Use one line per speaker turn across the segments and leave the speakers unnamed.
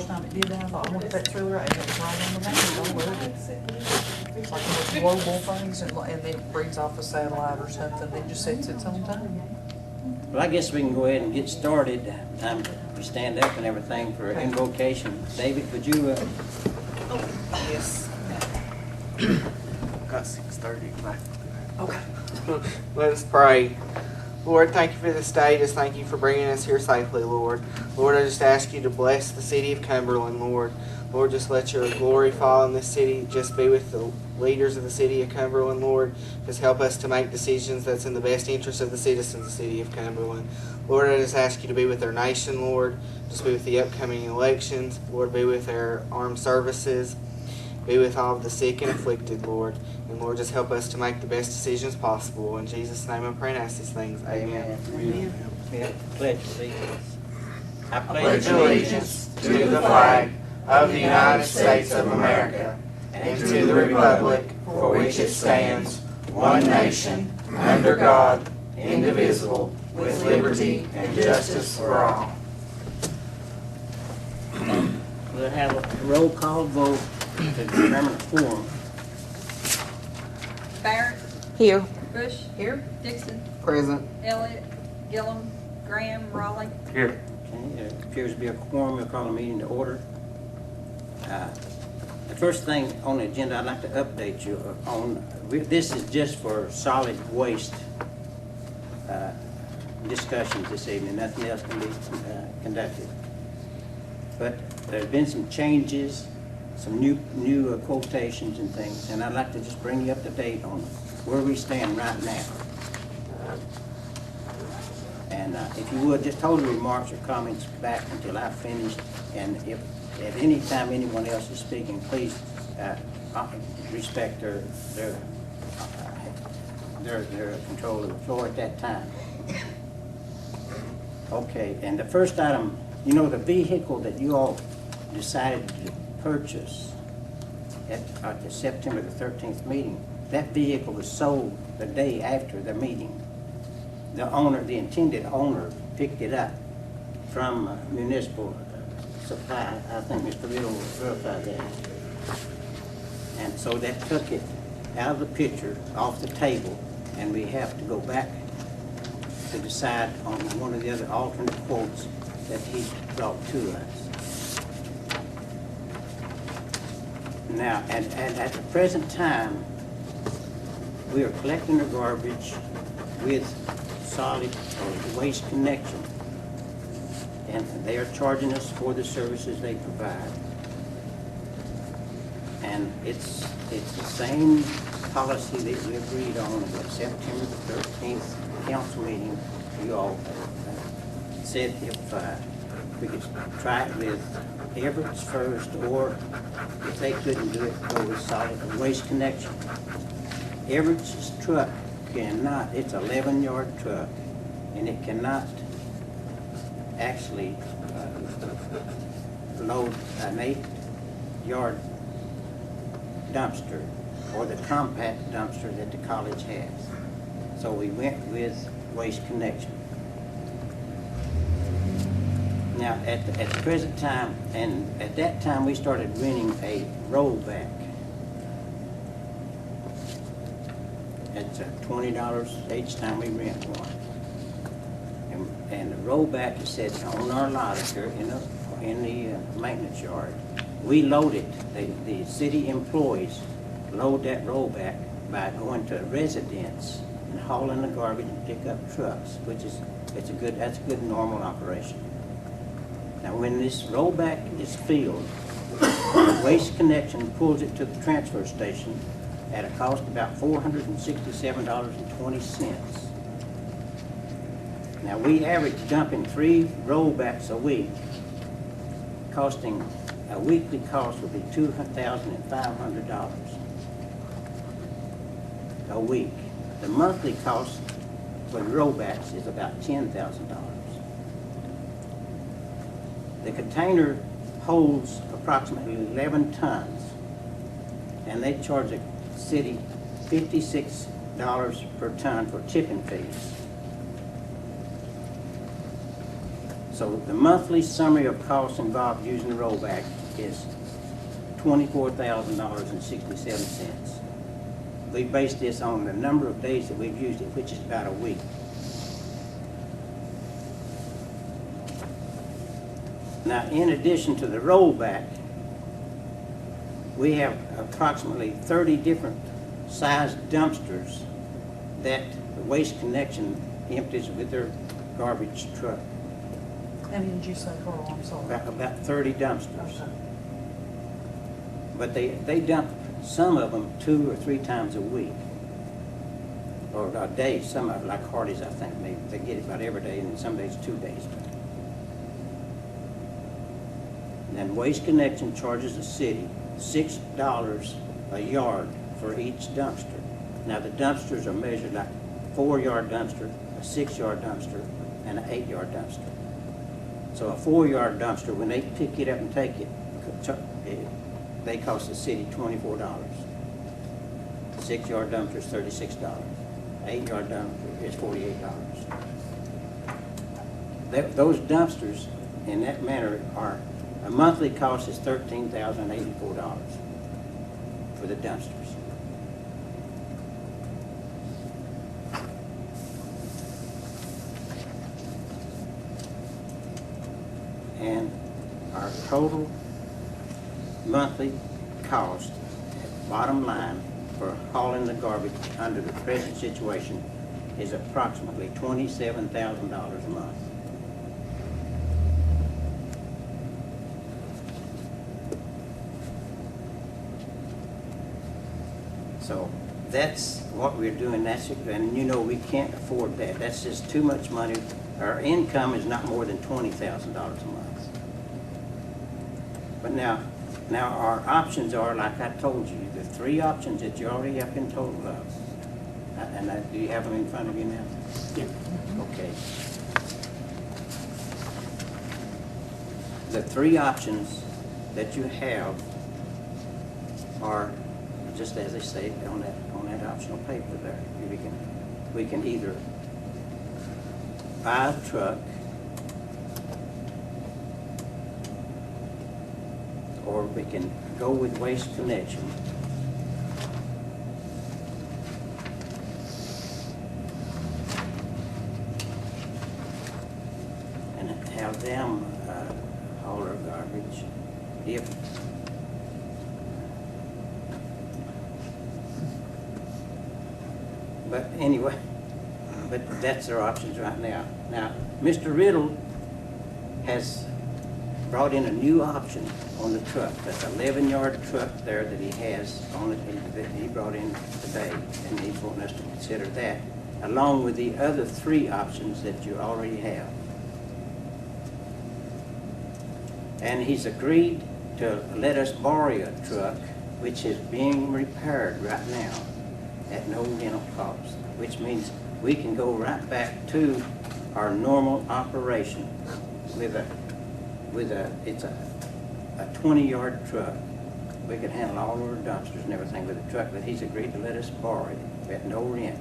first time it did that, I thought, I wonder if that's really right, and it was right on the manual. It's like those global things, and it brings off a satellite or something, it just sets its own time.
Well, I guess we can go ahead and get started. Time to stand up and everything for invocation. David, could you?
Yes. Got 6:30 back.
Okay.
Let us pray. Lord, thank you for this day. Just thank you for bringing us here safely, Lord. Lord, I just ask you to bless the city of Cumberland, Lord. Lord, just let your glory fall in this city. Just be with the leaders of the city of Cumberland, Lord. Just help us to make decisions that's in the best interest of the citizens of the city of Cumberland. Lord, I just ask you to be with our nation, Lord. Just be with the upcoming elections. Lord, be with our armed services. Be with all of the sick and afflicted, Lord. And Lord, just help us to make the best decisions possible. In Jesus' name I pray and ask these things. Amen.
Amen. We have to pledge allegiance. I
Pledge allegiance to the flag of the United States of America and to the republic for which it stands, one nation, under God, indivisible, with liberty and justice for all.
We'll have a roll call vote to determine a quorum.
Barrett,
Here.
Bush,
Here?
Dixon,
Present.
Elliott, Gilliam, Graham, Raleigh.
Here.
Okay, there appears to be a quorum. We'll call the meeting to order. The first thing on the agenda I'd like to update you on, this is just for solid waste discussions this evening. Nothing else can be conducted. But there's been some changes, some new quotations and things, and I'd like to just bring you up to date on where we stand right now. And if you would, just hold your remarks or comments back until I've finished. And if at any time anyone else is speaking, please respect their control of the floor at that time. Okay, and the first item, you know, the vehicle that you all decided to purchase at the September the 13th meeting, that vehicle was sold the day after the meeting. The owner, the intended owner, picked it up from municipal supply. I think Mr. Little will verify that. And so that took it out of the picture, off the table, and we have to go back to decide on one of the other alternate quotes that he brought to us. Now, and at the present time, we are collecting the garbage with solid or waste connection, and they are charging us for the services they provide. And it's the same policy that we agreed on at the September 13th council meeting. You all said if we could try it with Everett's first, or if they couldn't do it, go with solid waste connection. Everett's truck cannot, it's an 11-yard truck, and it cannot actually load an 8-yard dumpster or the compact dumpster that the college has. So we went with Waste Connection. Now, at the present time, and at that time we started renting a rollback. It's $20 each time we rent one. And the rollback is set on our lot here in the maintenance yard. We load it. The city employees load that rollback by going to a residence and hauling the garbage and pick up trucks, which is that's a good normal operation. Now, when this rollback is filled, Waste Connection pulls it to the transfer station at a cost of about $467.20. Now, we average dumping 3 rollbacks a week, costing a weekly cost would be $2,500 a week. The monthly cost for the rollbacks is about $10,000. The container holds approximately 11 tons, and they charge the city $56 per ton for tipping fees. So the monthly summary of costs involved using the rollback is $24,000.67. We base this on the number of days that we've used it, which is about a week. Now, in addition to the rollback, we have approximately 30 different sized dumpsters that the Waste Connection empties with their garbage truck.
How many did you say, Carl? I'm sorry.
About 30 dumpsters.
Okay.
But they dump some of them 2 or 3 times a week. Or a day, some of it, like Hardee's, I think, maybe they get it about every day, and then some days 2 days. And then Waste Connection charges the city $6 a yard for each dumpster. Now the dumpsters are measured like a 4-yard dumpster, a 6-yard dumpster, and an 8-yard dumpster. So a 4-yard dumpster, when they pick it up and take it, they cost the city $24. 6-yard dumpster is $36. 8-yard dumpster is $48. Those dumpsters, in that manner, are a monthly cost is $13,084 for the dumpsters. And our total monthly cost, bottom line, for hauling the garbage under the present situation is approximately $27,000 a month. So that's what we're doing. And you know we can't afford that. That's just too much money. Our income is not more than $20,000 a month. But now our options are, like I told you, the 3 options that you already have been told of. Do you have them in front of you now?
Yeah.
Okay. The 3 options that you have are just as they say on that optional paper there. We can either buy a truck, or we can go with Waste Connection. And have them haul our garbage. But anyway, but that's their options right now. Now, Mr. Riddle has brought in a new option on the truck. That's an 11-yard truck there that he has on it, that he brought in today, and he's wanting us to consider that, along with the other 3 options that you already have. And he's agreed to let us borrow a truck, which is being repaired right now at no rental cost, which means we can go right back to our normal operation it's a 20-yard truck. We could handle all of our dumpsters and everything with a truck, but he's agreed to let us borrow it at no rent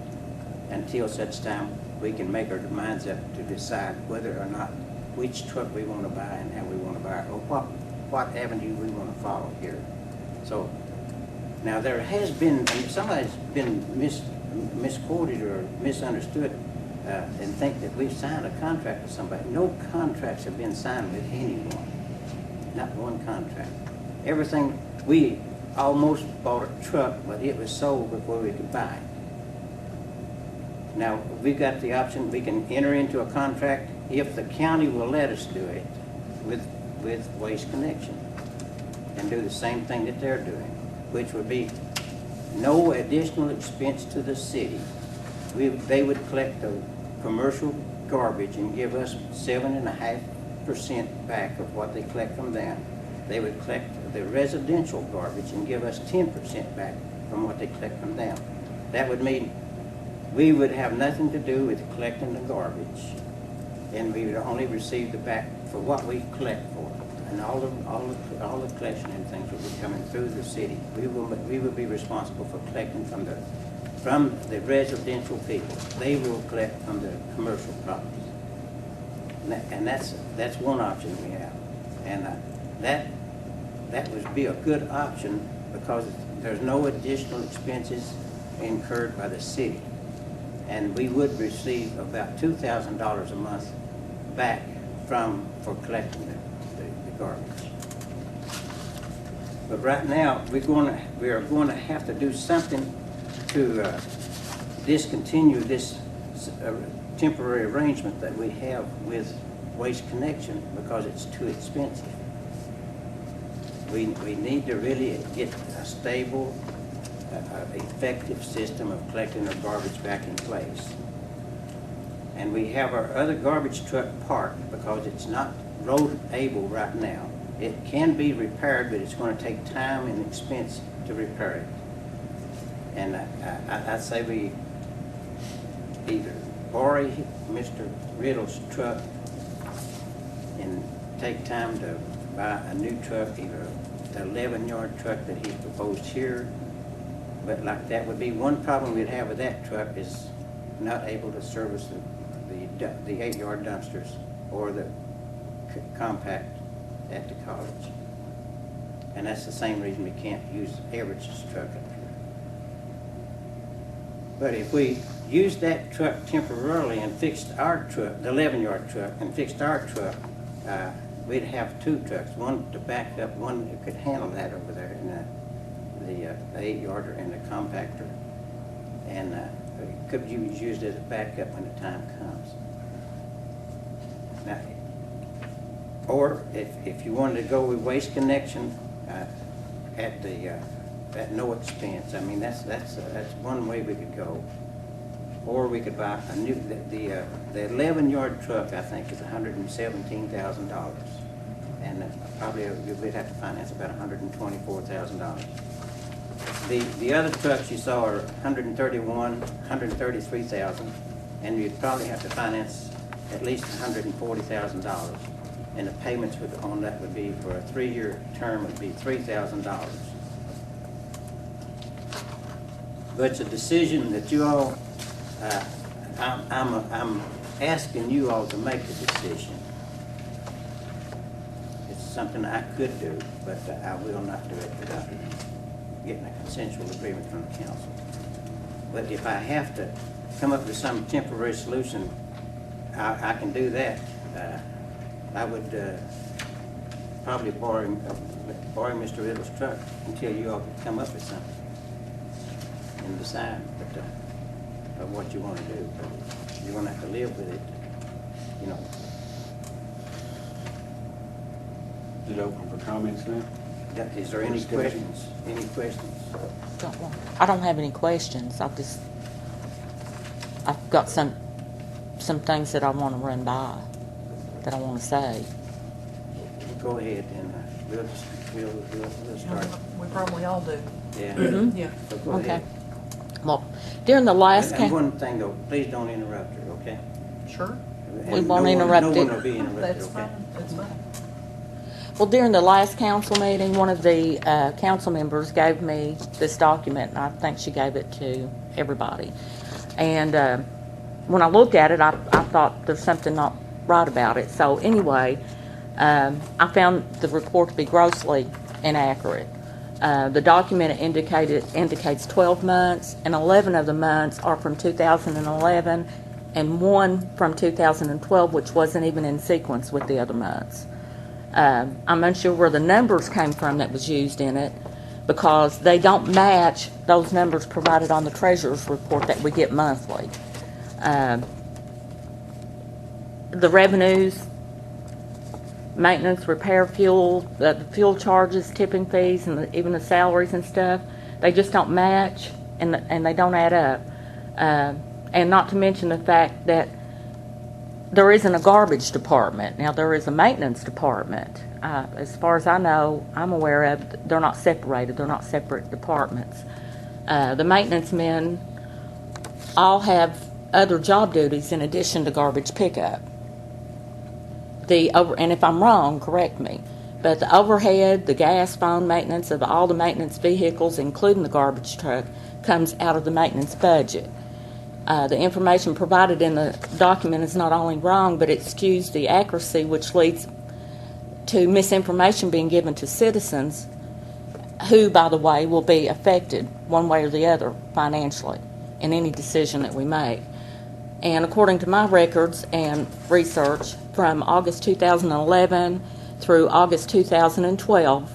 until such time we can make our minds up to decide whether or not which truck we want to buy and how we want to buy it, or what avenue we want to follow here. So now there has been, somebody's been misquoted or misunderstood and think that we've signed a contract with somebody. No contracts have been signed with anyone. Not one contract. Everything, we almost bought a truck, but it was sold before we could buy it. Now, we've got the option, we can enter into a contract if the county will let us do it with Waste Connection and do the same thing that they're doing, which would be no additional expense to the city. They would collect the commercial garbage and give us 7.5% back of what they collect from them. They would collect the residential garbage and give us 10% back from what they collect from them. That would mean we would have nothing to do with collecting the garbage, and we would only receive the back for what we collect for. And all the collection and things would be coming through the city. We will be responsible for collecting from the residential people. They will collect from the commercial properties. And that's one option we have. And that would be a good option because there's no additional expenses incurred by the city. And we would receive about $2,000 a month back for collecting the garbage. But right now, we are going to have to do something to discontinue this temporary arrangement that we have with Waste Connection because it's too expensive. We need to really get a stable, effective system of collecting our garbage back in place. And we have our other garbage truck parked because it's not road able right now. It can be repaired, but it's going to take time and expense to repair it. And I'd say we either borrow Mr. Riddle's truck and take time to buy a new truck, either the 11-yard truck that he's proposed here. But like that would be one problem we'd have with that truck is not able to service the 8-yard dumpsters or the compact at the college. And that's the same reason we can't use Everett's truck up here. But if we used that truck temporarily and fixed our truck, the 11-yard truck, and fixed our truck, we'd have two trucks, one to back up, one that could handle that over there, and the 8-yarder and the compactor. And it could be used as a backup when the time comes. Now, or if you wanted to go with Waste Connection at no expense, I mean that's one way we could go. Or we could buy a new the 11-yard truck. I think is $117,000, and probably we'd have to finance about $124,000. The other trucks you saw are $133,000, and you'd probably have to finance at least $140,000. And the payments on that would be for a 3-year term would be $3,000. But it's a decision that you all, I'm asking you all to make the decision. It's something I could do, but I will not do it without getting a consensual agreement from the council. But if I have to come up with some temporary solution, I can do that. I would probably borrow Mr. Riddle's truck until you all can come up with something and decide of what you want to do. But you're going to have to live with it, you know.
Is it open for comments now?
Is there any questions? Any questions?
I don't have any questions. I've got some things that I want to run by, that I want to say.
Go ahead, and we'll start.
We probably all do.
Yeah.
Mhm.
Yeah.
So go
Okay.
ahead.
Well, during the last
And one thing though, please don't interrupt her, okay?
Sure.
We
And
won't
no
interrupt
one
it.
will be interrupted,
That's
okay?
fine. That's fine.
Well, during the last council meeting, one of the council members gave me this document, and I think she gave it to everybody. And when I looked at it, I thought there's something not right about it. So anyway, I found the report to be grossly inaccurate. The document indicates 12 months, and 11 of the months are from 2011, and one from 2012, which wasn't even in sequence with the other months. I'm unsure where the numbers came from that was used in it, because they don't match those numbers provided on the treasurer's report that we get monthly. The revenues, maintenance, repair, fuel, the fuel charges, tipping fees, and even the salaries and stuff, they just don't match, and they don't add up. And not to mention the fact that there isn't a garbage department. Now, there is a maintenance department. As far as I know, I'm aware of, they're not separated. They're not separate departments. The maintenance men all have other job duties in addition to garbage pickup. And if I'm wrong, correct me, but the overhead, the gas, phone maintenance of all the maintenance vehicles, including the garbage truck, comes out of the maintenance budget. The information provided in the document is not only wrong, but it skews the accuracy, which leads to misinformation being given to citizens who, by the way, will be affected one way or the other financially in any decision that we make. And according to my records and research from August 2011 through August 2012,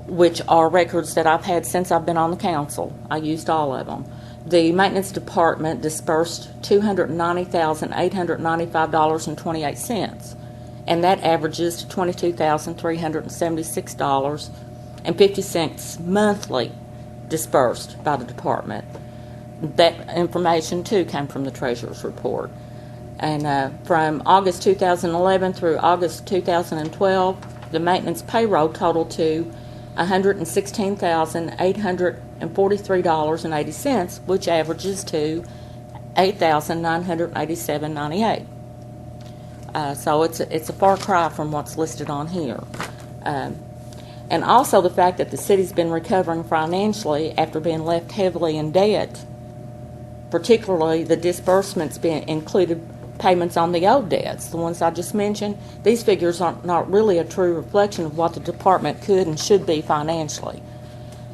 which are records that I've had since I've been on the council, I used all of them, the maintenance department dispersed $290,895.28, and that averages to $22,376.50 monthly dispersed by the department. That information, too, came from the treasurer's report. And from August 2011 through August 2012, the maintenance payroll totaled to $116,843.80, which averages to $8,987.98. So it's a far cry from what's listed on here. And also the fact that the city's been recovering financially after being left heavily in debt, particularly the disbursements being included payments on the old debts, the ones I just mentioned. These figures are not really a true reflection of what the department could and should be financially.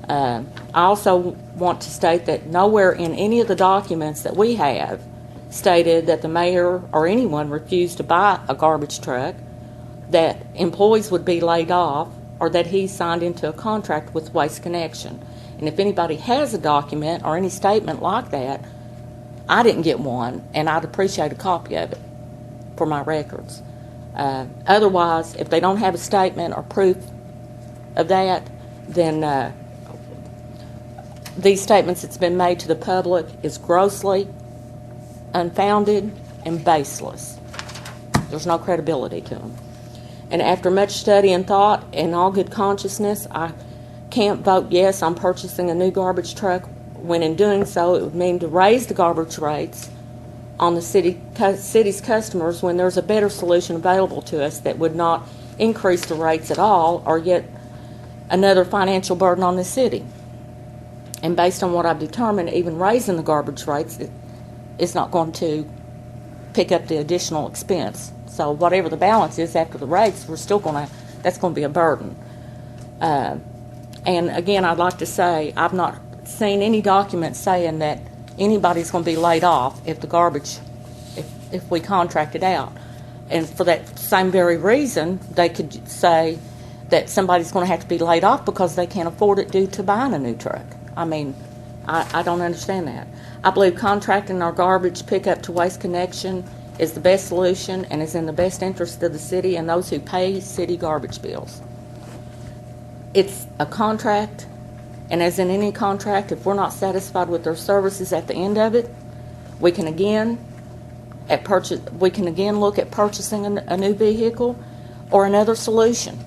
I also want to state that nowhere in any of the documents that we have stated that the mayor or anyone refused to buy a garbage truck, that employees would be laid off, or that he signed into a contract with Waste Connection. And if anybody has a document or any statement like that, I didn't get one, and I'd appreciate a copy of it for my records. Otherwise, if they don't have a statement or proof of that, then these statements that's been made to the public is grossly unfounded and baseless. There's no credibility to them. And after much study and thought, in all good consciousness, I can't vote yes on purchasing a new garbage truck, when in doing so it would mean to raise the garbage rates on the city's customers when there's a better solution available to us that would not increase the rates at all or yet another financial burden on the city. And based on what I've determined, even raising the garbage rates is not going to pick up the additional expense. So whatever the balance is after the rates, that's going to be a burden. And again, I'd like to say I've not seen any document saying that anybody's going to be laid off if the garbage, if we contract it out. And for that same very reason, they could say that somebody's going to have to be laid off because they can't afford it due to buying a new truck. I mean, I don't understand that. I believe contracting our garbage pickup to Waste Connection is the best solution and is in the best interest of the city and those who pay city garbage bills. It's a contract, and as in any contract, if we're not satisfied with their services at the end of it, we can again look at purchasing a new vehicle or another solution.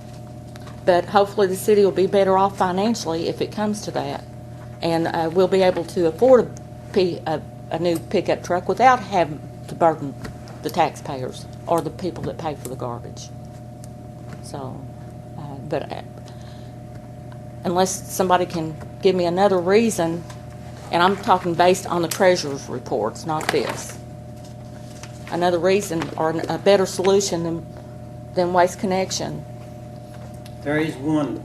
But hopefully the city will be better off financially if it comes to that, and we'll be able to afford a new pickup truck without having to burden the taxpayers or the people that pay for the garbage. So, but unless somebody can give me another reason, and I'm talking based on the treasurer's reports, not this, another reason or a better solution than Waste Connection.
There is one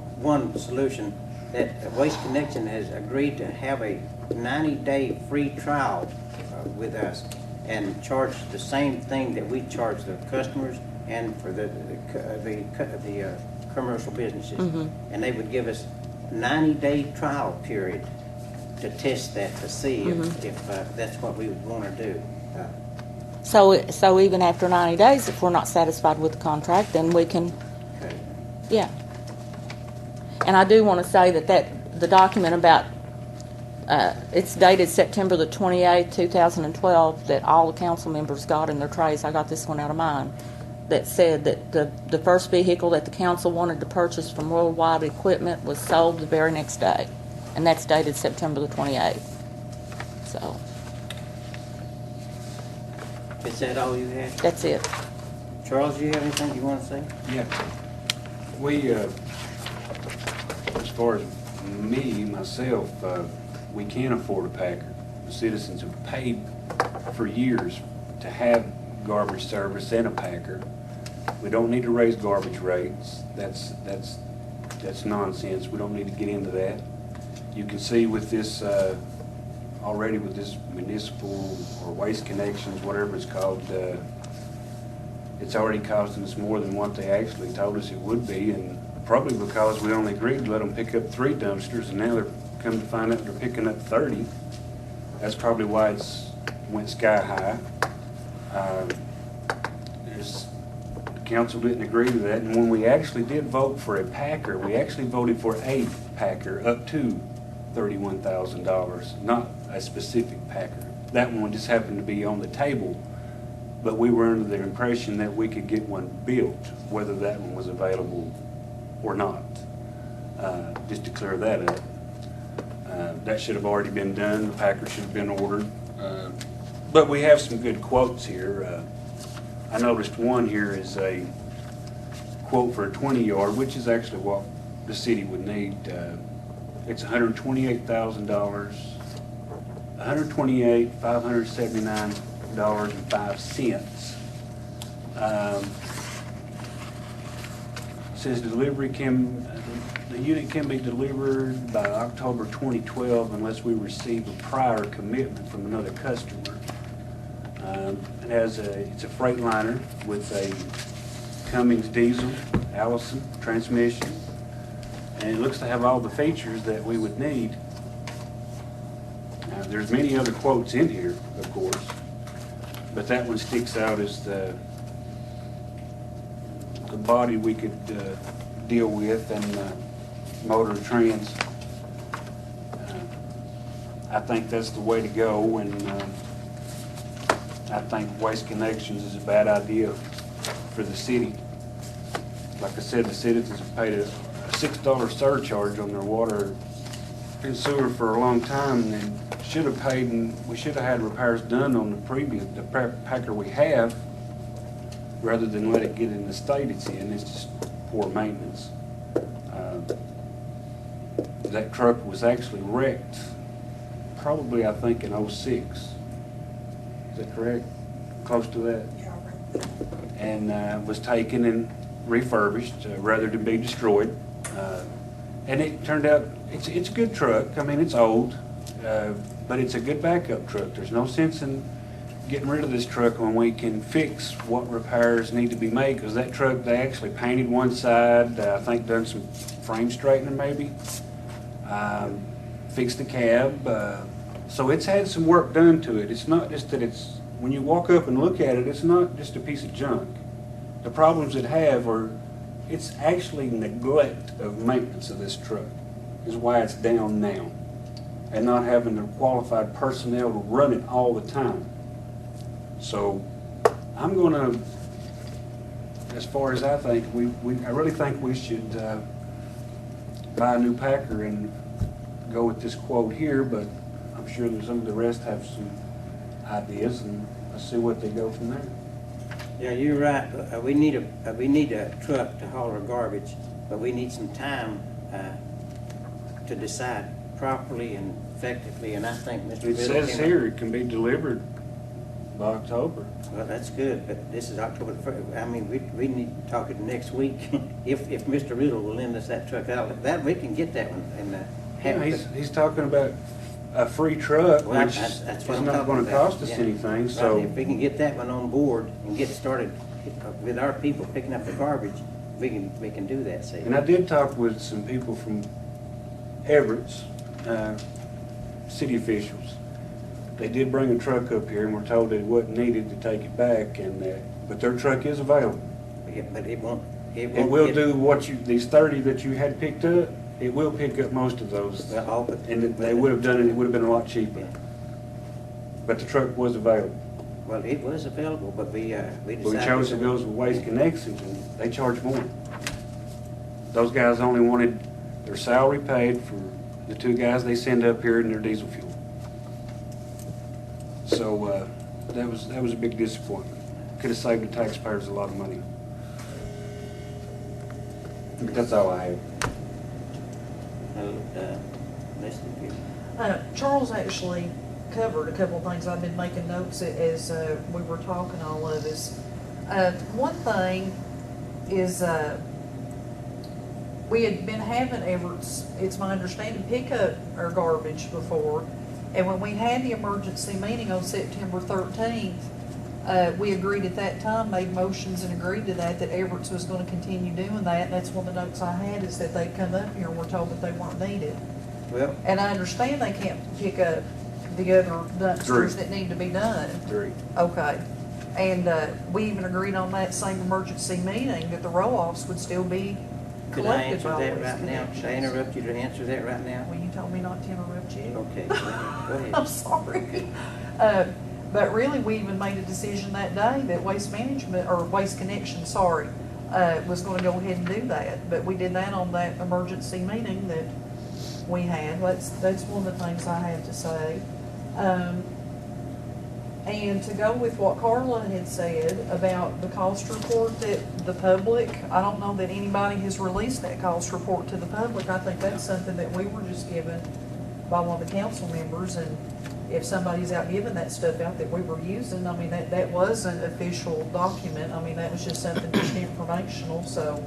solution, that Waste Connection has agreed to have a 90-day free trial with us and charge the same thing that we charge the customers and for the commercial businesses. Mm-hmm. And they would give us a 90-day trial period to test that, to see if that's what we would want to do.
So even after 90 days, if we're not satisfied with the contract, then we can,
Okay.
Yeah. And I do want to say that the document about, it's dated September the 28th, 2012, that all the council members got in their trays. I got this one out of mine, that said that the first vehicle that the council wanted to purchase from Worldwide Equipment was sold the very next day. And that's dated September the 28th. So.
Is that all you have?
That's it.
Charles, do you have anything you want to say?
Yeah. We, as far as me, myself, we can afford a Packard. the citizens have paid for years to have garbage service and a packer. We don't need to raise garbage rates. That's nonsense. We don't need to get into that. You can see with this, already with this municipal or waste connections, whatever it's called, it's already costing us more than what they actually told us it would be, and probably because we only agreed to let them pick up 3 dumpsters, and now they're come to find out they're picking up 30. That's probably why it's went sky high. The council didn't agree to that, and when we actually did vote for a packer, we actually voted for a packer up to $31,000, not a specific packer. That one just happened to be on the table, but we were under the impression that we could get one built, whether that one was available or not. Just to clear that up. That should have already been done. The packer should have been ordered. But we have some good quotes here. I noticed one here is a quote for a 20-yard, which is actually what the city would need. It's $128,000, $128,579.05. Says the unit can be delivered by October 2012 unless we receive a prior commitment from another customer. It's a Freightliner with a Cummins diesel, Allison transmission, and it looks to have all the features that we would need. Now, there's many other quotes in here, of course, but that one sticks out as the body we could deal with, and motor and trans. I think that's the way to go, and I think Waste Connections is a bad idea for the city. Like I said, the citizens have paid a $6 surcharge on their water and sewer for a long time, and should have paid, and we should have had repairs done on the packer we have, rather than let it get in the state it's in. It's just poor maintenance. That truck was actually wrecked, probably I think in '06. Is that correct? Close to that?
Yeah,
And was taken and refurbished rather than be destroyed. And it turned out it's a good truck. I mean, it's old, but it's a good backup truck. There's no sense in getting rid of this truck when we can fix what repairs need to be made, because that truck, they actually painted one side, I think done some frame straightening maybe, fixed the cab. So it's had some work done to it. It's not just that it's, when you walk up and look at it, it's not just a piece of junk. The problems it have are, it's actually neglect of maintenance of this truck is why it's down now, and not having the qualified personnel to run it all the time. So I'm gonna, as far as I think, I really think we should buy a new packer and go with this quote here, but I'm sure that some of the rest have some ideas, and let's see what they go from there.
Yeah, you're right. We need a truck to haul our garbage, but we need some time to decide properly and effectively, and I think Mr.
It
Riddle
says
came
here it can be delivered by October.
Well, that's good, but this is October the 1st. I mean, we need to talk it next week. If Mr. Riddle will lend us that truck out, that we can get that one and have
Yeah,
it.
he's talking about a free truck,
Well,
which
that's
is
what I'm
not
talking
going to
about.
cost us
Yeah.
anything.
Right,
So
if we can get that one on board and get started with our people picking up the garbage, we can do that. See.
and I did talk with some people from Everett's, city officials. They did bring a truck up here and were told that it wasn't needed to take it back, and but their truck is available.
Yeah, but it won't.
It will do what these 30 that you had picked up. It will pick up most of those,
Well, all but,
and they would have done it. It would have been a lot cheaper.
Yeah.
But the truck was available.
Well, it was available, but we
But we
decided.
chose to go with Waste Connections, and they charge more. Those guys only wanted their salary paid for the 2 guys they send up here and their diesel fuel. So that was a big disappointment. Could have saved the taxpayers a lot of money. That's all I have.
Listen to you.
Charles actually covered, a couple of things I've been making notes as we were talking, all of us. One thing is, we had been having Everett's, it's my understanding, pick up our garbage before. And when we had the emergency meeting on September 13th, we agreed at that time, made motions and agreed to that Everett's was gonna continue doing that. And that's one of the notes I had, is that they'd come up here and were told that they weren't needed.
Well,
And I understand they can't pick up the other dumpsters that need to be done.
Three.
Okay. And we even agreed on that same emergency meeting that the roll-offs would still be
could I
collected
answer
by
that
Waste
right now? Should I
Connections.
interrupt you to answer that right now?
Well, you told me not to interrupt you.
Okay, go ahead.
I'm sorry. But really, we even made a decision that day that Waste Management, or Waste Connection, sorry, was gonna go ahead and do that. But we did that on that emergency meeting that we had. That's one of the things I have to say. And to go with what Carla had said about the cost report that the public, I don't know that anybody has released that cost report to the public. I think that's something that we were just given by one of the council members, and if somebody's out giving that stuff out that we were using, I mean, that wasn't an official document. I mean, that was just something just informational, so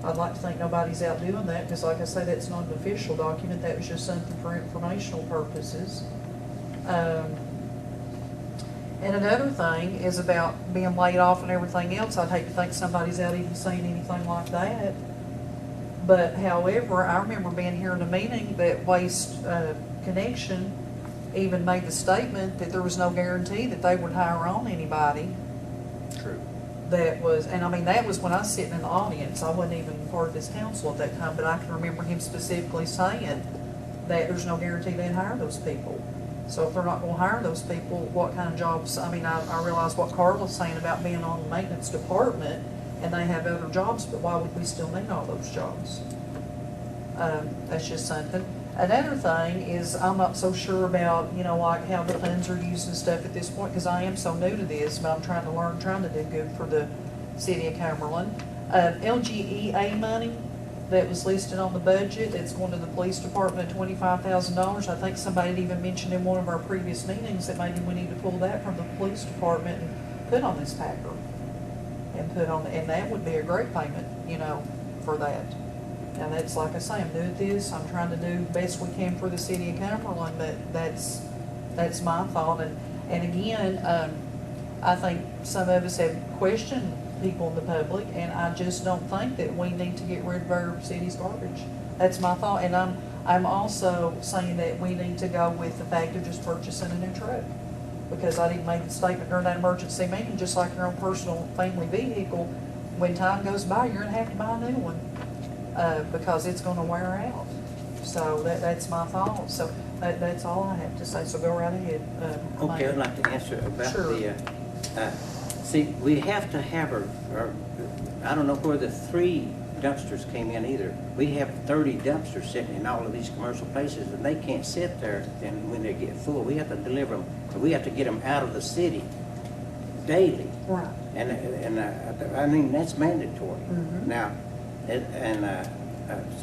I'd like to think nobody's out doing that, because like I say, that's not an official document. That was just something for informational purposes. And another thing is about being laid off and everything else. I'd hate to think somebody's out even saying anything like that. But however, I remember being here in a meeting that Waste Connection even made the statement that there was no guarantee that they would hire on anybody.
True.
That was, and I mean, that was when I was sitting in the audience. I wasn't even part of this council at that time, but I can remember him specifically saying that there's no guarantee they'd hire those people. So if they're not gonna hire those people, what kind of jobs? I mean, I realize what Carla's saying about being on the maintenance department, and they have other jobs, but why would we still need all those jobs? That's just something. Another thing is, I'm not so sure about, like how the funds are used and stuff at this point, because I am so new to this, but I'm trying to learn, trying to do good for the city of Cumberland. LGEA money that was listed on the budget, that's going to the police department, $25,000. I think somebody had even mentioned in one of our previous meetings that maybe we need to pull that from the police department and put on this packer. And that would be a great payment, for that. Now, that's like I say, I'm new at this. I'm trying to do the best we can for the city of Cumberland, but that's my thought. And again, I think some of us have questioned people in the public, and I just don't think that we need to get rid of our city's garbage. That's my thought. And I'm also saying that we need to go with the fact of just purchasing a new truck. Because I didn't make the statement during that emergency meeting, just like your own personal family vehicle, when time goes by, you're gonna have to buy a new one. Because it's gonna wear out. So that's my thought. So that's all I have to say. So go right ahead.
Okay, I'd like to answer about
Sure.
see, we have to have I don't know where the 3 dumpsters came in either. We have 30 dumpsters sitting in all of these commercial places, and they can't sit there, and when they get full, we have to deliver them. We have to get them out of the city daily.
Right.
And I mean, that's mandatory.
Mhm.
Now,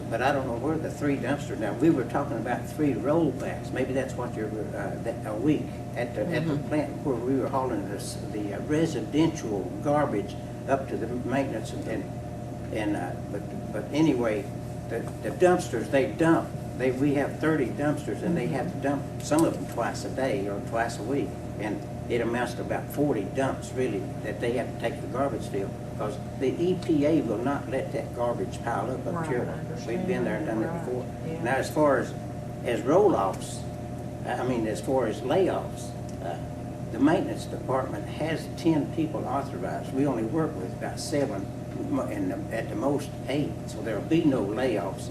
but I don't know where the 3 dumpsters, now, we were talking about 3 rollbacks, maybe that's what you're, a week at the plant where we were hauling the residential garbage up to the maintenance but anyway, the dumpsters, they dump. We have 30 dumpsters, and they have to dump some of them twice a day or twice a week. And it amounts to about 40 dumps, really, that they have to take to the garbage field, because the EPA will not let that garbage pile up
Right,
here.
I understand.
We've been there and done
Right,
it before.
yeah.
Now, as far as roll-offs, as far as layoffs, the maintenance department has 10 people authorized. We only work with about 7, and at the most 8, so there'll be no layoffs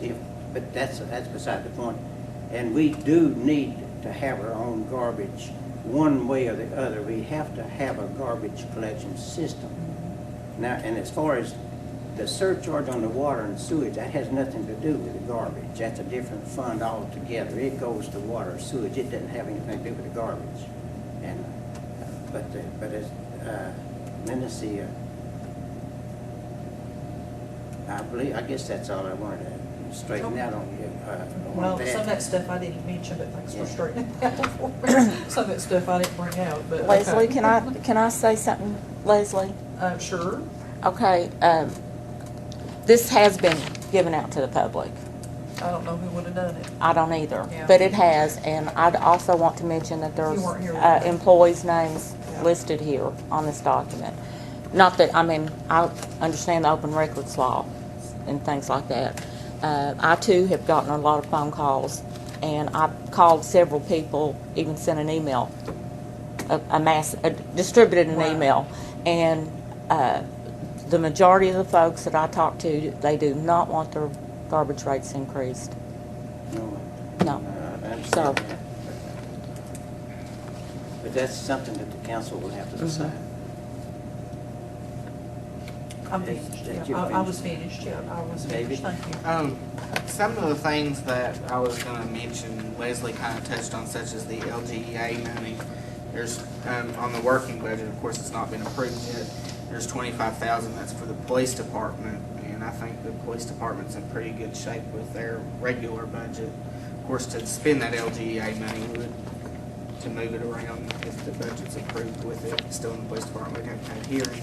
but that's beside the point. And we do need to have our own garbage one way or the other. We have to have a garbage collection system. Now, and as far as the surcharge on the water and sewage, that has nothing to do with the garbage. That's a different fund altogether. It goes to water and sewage. It doesn't have anything to do with the garbage. And but as then let's see. I guess that's all I wanted to to straighten out on you.
Well, some of that stuff I didn't mention, but thanks for straightening it out for me. Some of that stuff I didn't bring out, but.
Leslie,
okay.
can I say something, Leslie?
Sure.
Okay, this has been given out to the public.
I don't know who would have done it.
I don't either,
Yeah.
but it has, and I'd also want to mention that there's
You weren't here that day.
employees' names
Yeah.
listed here on this document. Not that, I mean, I understand the open records law and things like that. I too have gotten a lot of phone calls, and I've called several people, even sent an email, distributed an
Wow.
email, and the majority of the folks that I talk to, they do not want their garbage rates increased. No.
I understand
So-
that. But that's something that the council will have to decide.
I'm
Is
finished,
that
yeah.
your
I was finished, yeah, I was finished,
David?
thank you.
Some of the things that I was going to mention, Leslie kind of touched on, such as the LGEA money. There's on the working budget, of course, it's not been approved yet. There's $25,000 that's for the police department, and I think the police department's in pretty good shape with their regular budget. Of course, to spend that LGEA money, we would to move it around if the budget's approved with it. Still in the police department, we'd have to have a hearing.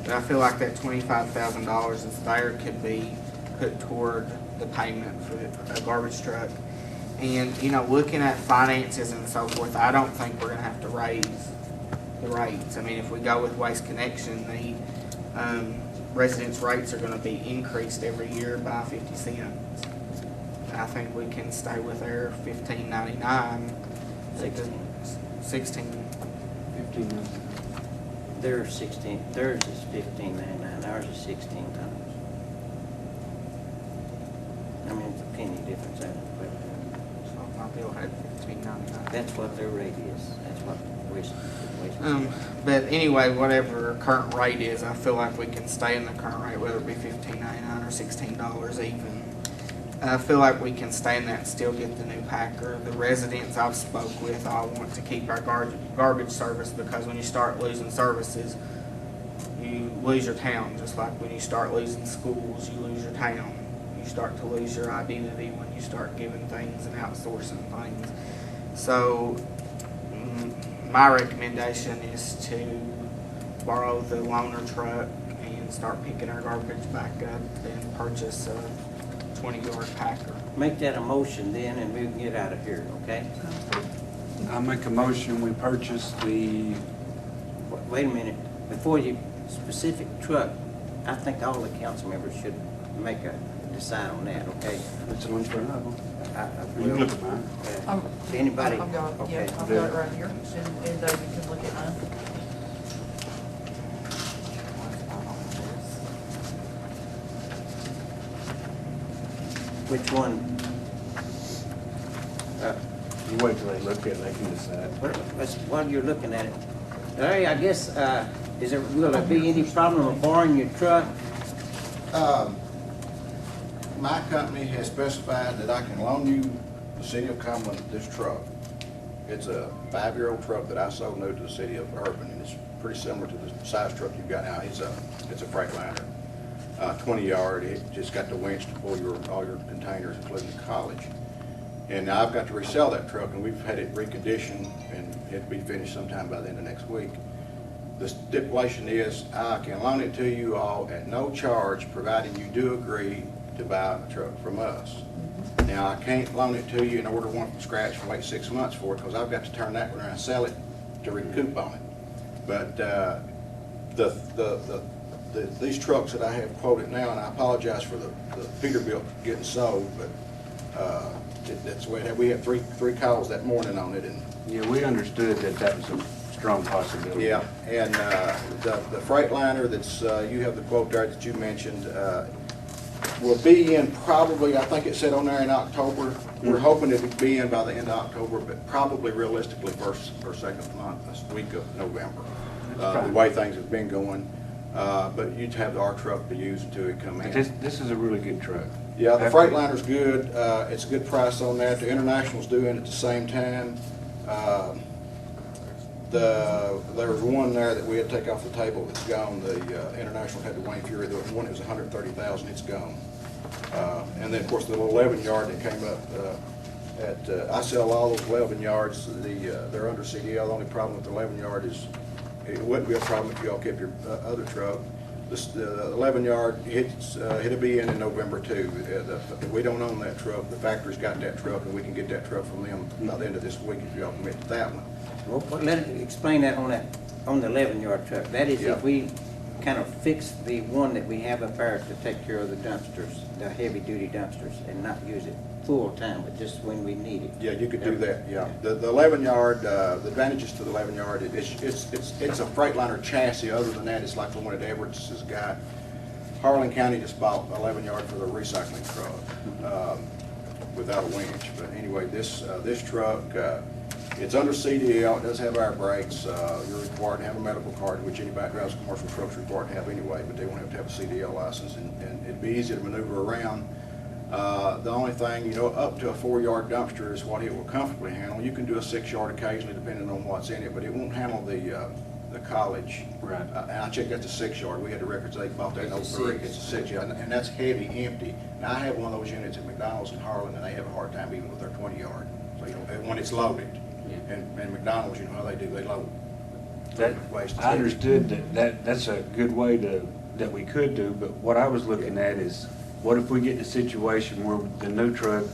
But I feel like that $25,000 is there could be put toward the payment for a garbage truck. And, you know, looking at finances and so forth, I don't think we're going to have to raise the rates. I mean, if we go with Waste Connection, the residents' rates are going to be increased every year by 50 cents. I think we can stay with their $15.99. 16.
15.
Theirs is $15.99, ours is $16. I mean, it's a penny difference, but
So my bill had $15.99.
that's what their rate is. That's what Waste.
But anyway, whatever current rate is, I feel like we can stay in the current rate, whether it be $15.99 or $16 even. I feel like we can stay in that and still get the new packer. The residents I've spoke with all want to keep our garbage service, because when you start losing services, you lose your town. Just like when you start losing schools, you lose your town. You start to lose your identity when you start giving things and outsourcing things. So my recommendation is to borrow the loaner truck and start picking our garbage back up and purchase a 20-yard packer.
Make that a motion then, and we can get out of here, okay?
I make a motion, we purchase the,
Wait a minute. Before you, specific truck, I think all the council members should decide on that, okay?
it's an for another. You
Well,
look at mine.
Anybody?
I've got, yeah,
Okay.
I've got it right here, and David can look at mine.
Which one?
You wait till they look at it, they can decide.
While you're looking at it, Larry, I guess, will there be any problem with borrowing your truck?
My company has specified that I can loan you, the city of Cumberland, this truck. It's a 5-year-old truck that I sold new to the city of Urban, and it's pretty similar to the size truck you've got now. It's a Freightliner, 20-yard. It just got the winch to pull all your containers, including the college. And now I've got to resell that truck, and we've had it reconditioned, and it'll be finished sometime by the end of next week. The stipulation is I can loan it to you all at no charge, providing you do agree to buy a truck from us. Now, I can't loan it to you and order one from scratch and wait 6 months for it, because I've got to turn that one around and sell it to recoup on it. But these trucks that I have quoted now, and I apologize for the Peterbilt getting sold, but that's the way we had three calls that morning on it, and
Yeah, we understood that was a strong possibility.
yeah, and the Freightliner that's you have the quote there that you mentioned will be in probably, I think it said on there in October. We're hoping it would be in by the end of October, but probably realistically first or second month, this week of November. The way things have been going, but you'd have our truck to use until it come in.
This is a really good truck.
Yeah, the Freightliner's good. It's a good price on that. The International's doing it at the same time. There was one there that we had to take off the table that's gone. The International had the Wayne Fury. The one that was $130,000, it's gone. And then, of course, the little 11 yard that came up I sell all those 11 yards. They're under CDL. The only problem with the 11 yard is it wouldn't be a problem if y'all kept your other truck. The 11 yard it'll be in November too. We don't own that truck. The factory's got that truck, and we can get that truck from them by the end of this week if y'all commit to that one.
Well, explain that on the 11-yard truck. That is
Yeah.
if we kind of fix the one that we have up there to take care of the dumpsters, the heavy-duty dumpsters, and not use it full-time, but just when we need it.
Yeah, you could do that, yeah. The 11 yard, the advantages to the 11 yard, it's a Freightliner chassis. Other than that, it's like the one that Edwards has got. Harlan County just bought 11 yard for the recycling truck without a winch. But anyway, this truck, it's under CDL. It does have air brakes. You're required to have a medical card, which anybody that drives a commercial truck's required to have anyway, but they won't have to have a CDL license, and it'd be easy to maneuver around. The only thing, up to a 4-yard dumpster is what it will comfortably handle. You can do a 6-yard occasionally, depending on what's in it, but it won't handle the college.
Right.
And I checked out the 6-yard. We had the records. They bought that in 03. It's a 6-yard, and that's heavy, empty. Now I have one of those units at McDonald's in Harlan, and they have a hard time even with their 20-yard. So when it's loaded, and McDonald's, how they do, they load.
I understood that's a good way that we could do, but what I was looking at is, what if we get in a situation where the new truck,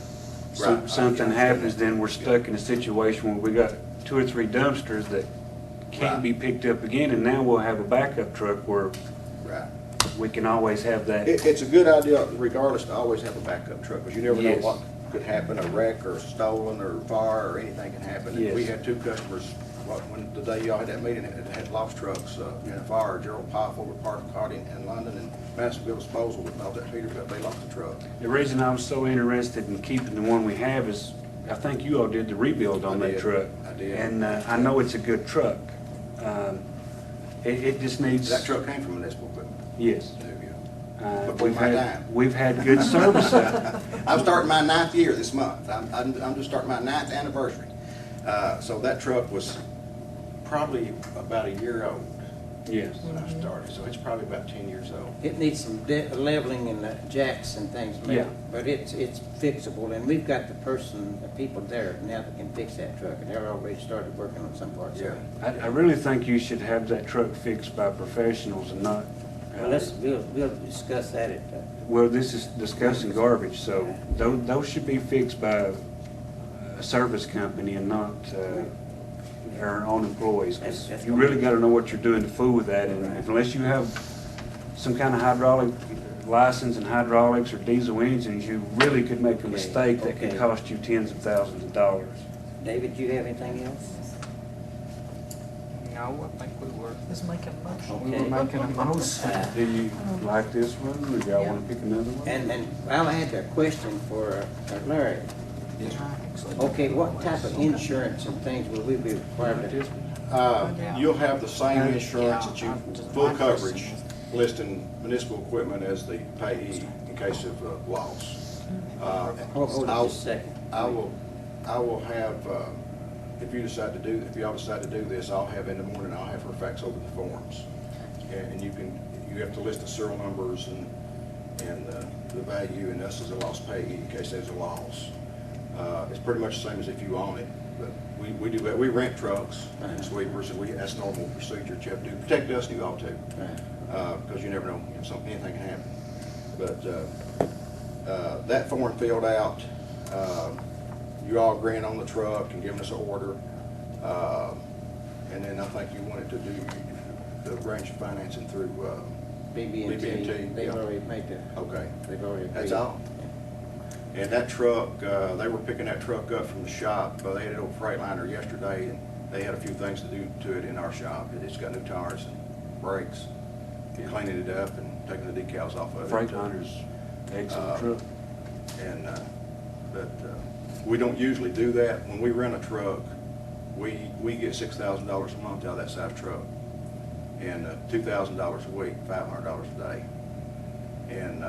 Right.
something happens, then we're stuck in a situation where we got 2 or 3 dumpsters that can't
Right.
be picked up again, and now we'll have a backup truck where
Right.
we can always have that.
It's a good idea, regardless, to always have a backup truck, because you never know
Yes.
what could happen, a wreck or stolen or fire or anything can happen. And we
Yes.
had 2 customers, when the day y'all had that meeting, that had lost trucks in a fire. Gerald Poffel with Park Carting in London, and Massillville Disposal with all that Peterbilt, they lost the truck.
The reason I was so interested in keeping the one we have is, I think you all did the rebuild on
I
that
did.
truck.
I did.
And I know it's a good truck. It just needs.
That truck came from municipal, but
Yes.
Before my time.
We've had good service out of it.
I'm starting my 9th year this month. I'm just starting my 9th anniversary. So that truck was probably about a year old
Yes.
when I started, so it's probably about 10 years old.
It needs some leveling and jacks and things made,
Yeah.
but it's fixable, and we've got the people there now that can fix that truck, and they're already started working on some parts of it.
I really think you should have that truck fixed by professionals and not.
Well, we'll discuss that at,
Well, this is discussing garbage, so those should be fixed by a service company and not our own employees. 'Cause
That's
you really gotta know what you're doing to fool with that, and unless you have some kind of hydraulic license and hydraulics or diesel engines, you really could make a
Okay,
mistake that could
okay.
cost you tens of thousands of dollars.
David, do you have anything else?
No, I think we were.
Is making a motion.
We were making a motion.
Do you like this one, or y'all wanna pick another one?
And well, I had a question for Larry. Okay, what type of insurance and things will we be required to?
You'll have the same insurance that you, full coverage, listing municipal equipment as the payee in case of loss.
Hold on just a second.
I will have, if y'all decide to do this, I'll have in the morning, I'll have her fax over the forms. And you have to list the serial numbers and the value and us as a lost payee in case there's a loss. It's pretty much the same as if you own it, but we do that. We rent trucks and sweepers, and that's normal procedure that you have to do. Protect us, you ought to, because you never know, anything can happen. But that form filled out, you all agreeing on the truck and giving us an order, and then I think you wanted to do the branch of financing through BB&T.
They've
Yeah.
already made the,
Okay,
they've already.
that's
agreed.
all. And that truck, they were picking that truck up from the shop. They had it over Freightliner yesterday, and they had a few things to do to it in our shop. It's got new tires and brakes, cleaning it up and taking the decals off of it.
Freightliner's excellent truck.
And, but we don't usually do that. When we rent a truck, we get $6,000 a month out of that size truck, and $2,000 a week, $500 a day. And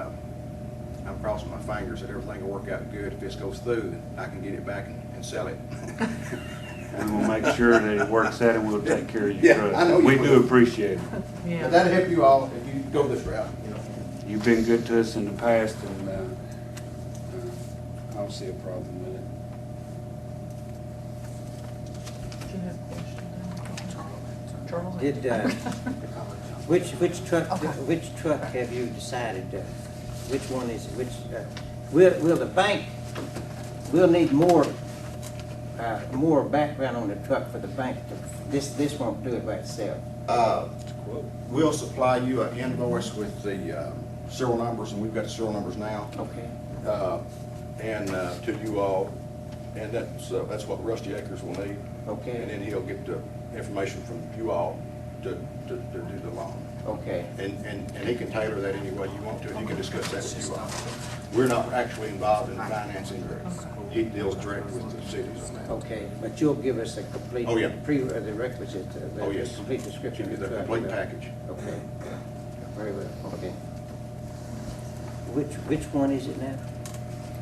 I'm crossing my fingers that everything will work out good. If this goes through, then I can get it back and sell it.
And we'll make sure that it works out, and we'll take care of your
Yeah,
truck.
I know you
We
will.
do appreciate it.
Yeah.
But that'll help you all if you go this route,
You've been good to us in the past, and don't see a problem with it.
Do you have a question? Charles?
Did, which truck have you decided, which one is, will the bank, we'll need more background on the truck for the bank this won't do it by itself.
We'll supply you an invoice with the serial numbers, and we've got the serial numbers now,
Okay,
and to you all, and that's what Rusty Akers will need. And
okay,
then he'll get the information from you all to do the loan.
okay,
And he can tailor that any way you want to, and you can discuss that with you all. We're not actually involved in financing. He deals direct with the cities on that.
okay, but you'll give us a complete,
Oh, yeah.
The requisite,
Oh, yes.
complete description
Give
of
you
the
the
truck.
complete package.
Okay, very well, okay. Which one is it now?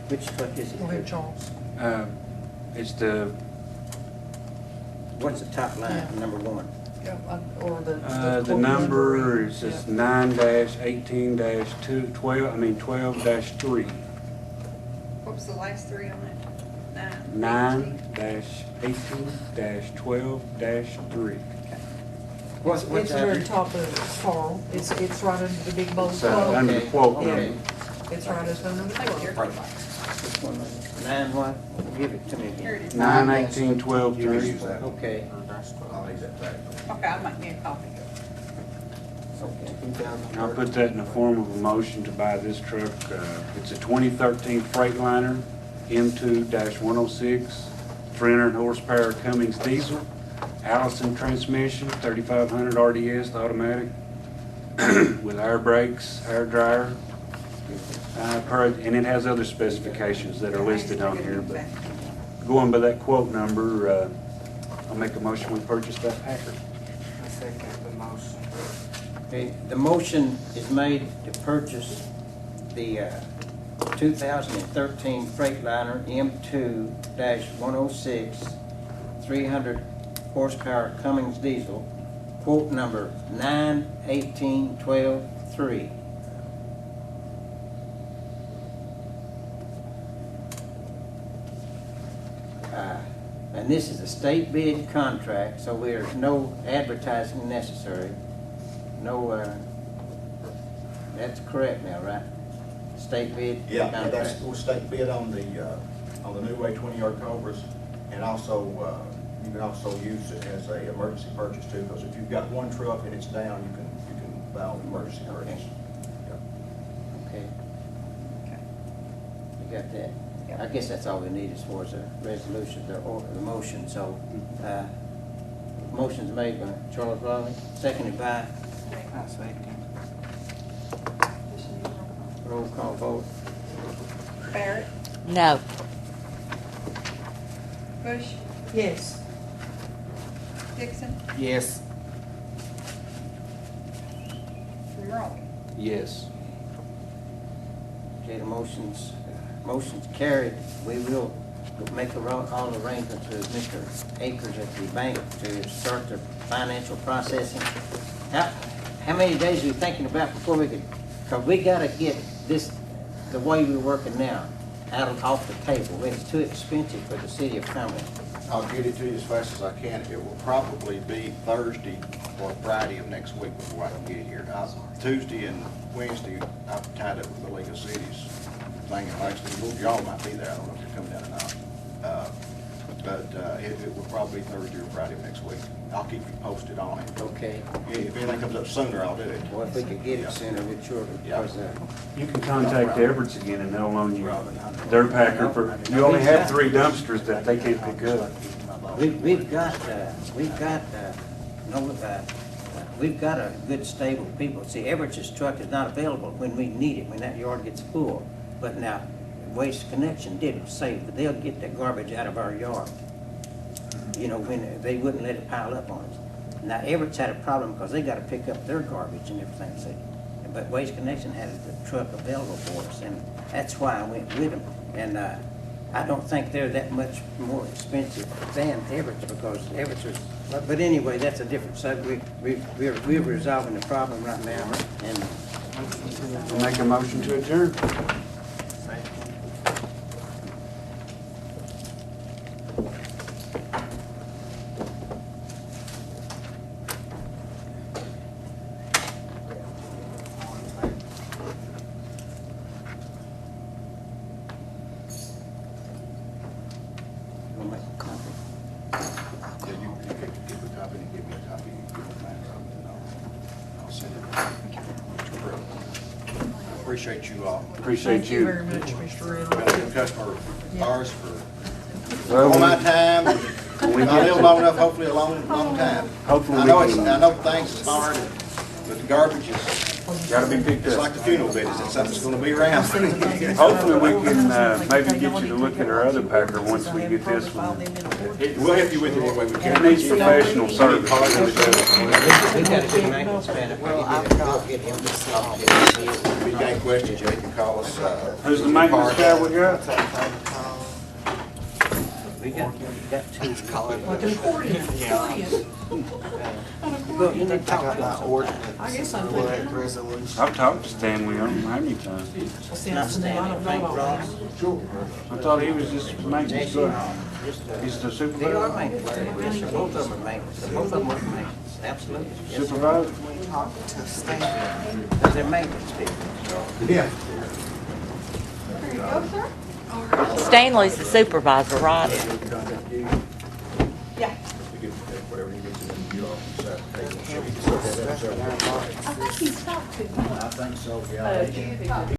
Which truck is it?
Go ahead, Charles.
It's the,
What's the top line,
Yeah.
number one?
Yeah, or the.
the number is just 9-18-12-3.
What was the last three on it?
9-18-12-3.
It's the very top of it, Carl. It's right under the big bold
It's
quote.
under the quote
Okay.
number.
It's right up under the quote.
Which one? 9 what? Give it to me
Here
again.
it is.
9-18-12-3.
You can use that.
Okay,
I'll need that back.
Okay, I'll make me a copy.
okay.
I'll put that in the form of a motion to buy this truck. It's a 2013 Freightliner M2-106, 300 horsepower Cummins diesel, Allison transmission, 3500 RDS automatic, with air brakes, air dryer. And it has other specifications that are listed on here, but going by that quote number, I'll make a motion we purchase that Packer.
I second the motion.
Okay, the motion is made to purchase the 2013 Freightliner M2-106, 300 horsepower Cummins diesel, quote number 9-18-12-3. And this is a state bid contract, so there's no advertising necessary. No, that's correct now, right? State bid
Yeah,
contract.
that's, we'll state bid on the new way 20-yard Cobras, and also, you can also use it as a emergency purchase too, because if you've got one truck and it's down, you can file an emergency purchase.
Okay.
Okay.
You got that?
Yep.
I guess that's all we need as far as a resolution, the motion, so, motion's made by Charles Raleigh, seconded by,
I second.
roll call vote.
Barrett,
No.
Bush,
Yes.
Dixon,
Yes.
from Raleigh.
Yes.
Okay, the motion's carried. We will make all arrangements with Mr. Akers at the bank to start the financial processing. How many days are you thinking about before we could, because we gotta get this, the way we're working now, off the table. It's too expensive for the city of Cumberland.
I'll get it to you as fast as I can. It will probably be Thursday or Friday of next week before I can get it here. Tuesday and Wednesday, I've tied up with the League of Cities thing, and actually, y'all might be there. I don't know if you're coming down or not. But it will probably be Thursday or Friday of next week. I'll keep you posted on it.
Okay.
If anything comes up sooner, I'll do it.
Well, if we could get it sooner, we'd sure, because,
You can contact Everett's again and they'll loan you their Packer for, you only have 3 dumpsters that they can't pick up.
we've got a good stable of people. See, Everett's truck is not available when we need it, when that yard gets full. But now, Waste Connection did say that they'll get that garbage out of our yard. You know, when they wouldn't let it pile up on us. Now, Everett's had a problem because they gotta pick up their garbage and everything, see. But Waste Connection has the truck available for us, and that's why I went with them. And, I don't think they're that much more expensive than Everett's, because Everett's is, but anyway, that's a different subject. We're resolving the problem right now, and
We'll make a motion to adjourn.
We'll make a copy.
Yeah, you give a copy and give me a copy, you give it back, and I'll send it. Appreciate you all.
Appreciate
Thank you very much, Mr.
Been a
Riddle.
good customer of ours for
Well,
all my time.
we
I
get
live
to-
long enough, hopefully a long, long time.
Hopefully
I
we
know it's,
can-
I know things is hard, but the garbage is,
Gotta be picked
it's
up.
like the funeral bid, it's something that's gonna be around.
Hopefully we can, maybe get you to look at our other packer once we get this one.
We'll help you with it any way we
It
can.
needs professional service.
We got a good maintenance man.
Well, I've got
Get him
this
to
off.
If you got any questions, you can call us.
Who's the maintenance guy we got?
We got two.
Like an accordion.
Well, you need to talk to
my
us.
ordinance.
I guess I'm
What
thinking.
resolution.
I've talked to Stanley on him how many times.
Since I don't know all that.
I thought he was just maintenance guy. He's the
They are
supervisor.
maintenance. Yes, sir. Both of them are maintenance. Both of them work maintenance. Absolutely. Yes, sir.
Supervisor?
Talk to Stan.
Because they're maintenance people.
Yeah.
There you go, sir.
Stanley's the supervisor, right?
Yeah.
Whatever you get to them, you all decide.
I think he's talked to me.
I think so, yeah.